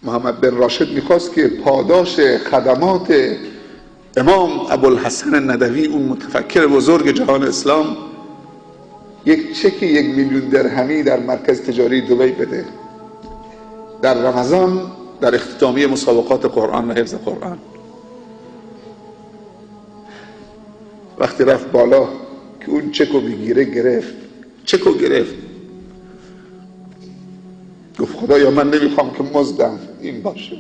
محمد بن راشد میخواست که پاداش خدمات امام ابوالحسن ندوی، اون متفکر بزرگ جهان اسلام، یک چک 1 میلیون درهمی در مرکز تجاری دبی بده در رمضان، در اختتامیه مسابقات قرآن و حفظ قرآن. وقتی رفت بالا که اون چکو بگیره، گرفت، گفت خدایا من نمیخوام که مزدم این باشه.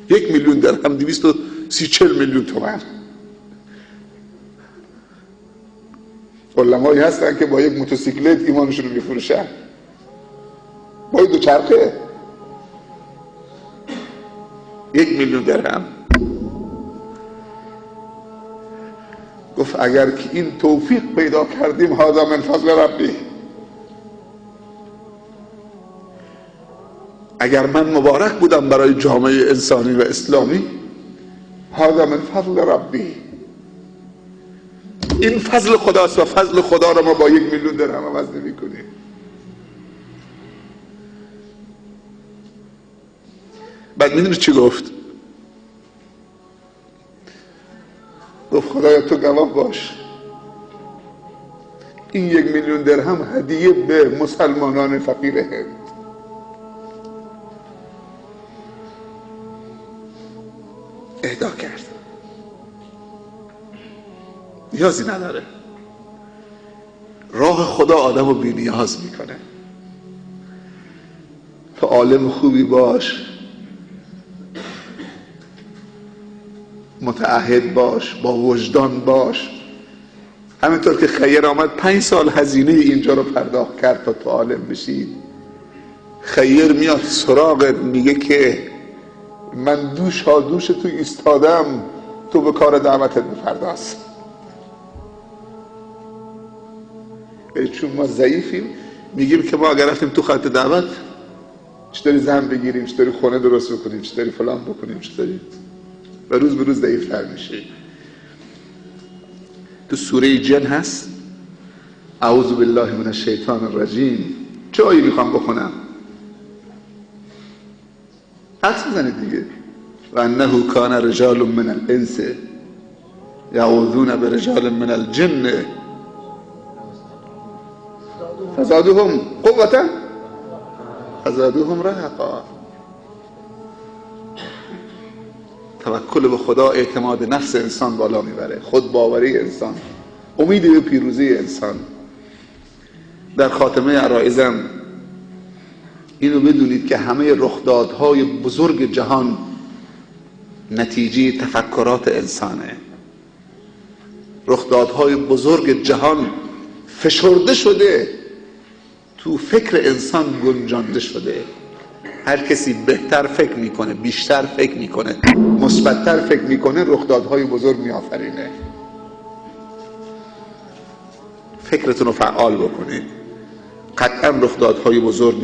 1 میلیون درهم 230-40 میلیون تومان. علمایی هستن که با یک موتورسیکلت ایمانشون رو میفروشن، با یک دوچرخه 1 میلیون درهم. گفت اگر که این توفیق پیدا کردیم هذا من فضل ربی، اگر من مبارک بودم برای جامعه انسانی و اسلامی، هذا من فضل ربی، این فضل خداست و فضل خدا را ما با 1 میلیون درهم عوض نمی‌کنیم. بعد میدونی چی گفت؟ گفت خدایا تو گواه باش، این 1 میلیون درهم هدیه به مسلمانان فقیر هند. اهدا کرد، نیازی نداره. راه خدا آدم رو بی نیاز میکنه. تو عالم خوبی باش، متعهد باش، با وجدان باش. همینطور که خیر آمد 5 سال هزینه اینجا رو پرداخت کرد تا تو عالم بشی، خیر میاد سراغت میگه که من دوش تو ایستادم، تو به کار دعوتت بپرداز. چون ما ضعیفیم میگیم که ما اگر رفتیم تو خط دعوت چطوری زن بگیریم، چطوری خونه درست بکنیم، چطوری فلان بکنیم، چطوری، و روز به روز ضعیفتر میشه. تو سوره جن هست اعوذ بالله من الشیطان الرجیم. چه آیه میخوام بخونم؟ حدس بزنید دیگه. و انه کان رجال من الانس یعوذون برجال من الجن فزادوهم قوة فزادوهم رهقا. توکل به خدا اعتماد نفس انسان بالا میبره، خود باوری انسان، امید به پیروزی انسان. در خاتمه عرایزم اینو بدونید که همه رخدادهای بزرگ جهان نتیجه تفکرات انسانه. رخدادهای بزرگ جهان فشرده شده، تو فکر انسان گنجانده شده. هر کسی بهتر فکر میکنه، بیشتر فکر میکنه، مثبت‌تر فکر میکنه، رخدادهای بزرگ میآفرینه. فکرتون رو فعال بکنید، قطعا رخدادهای بزرگ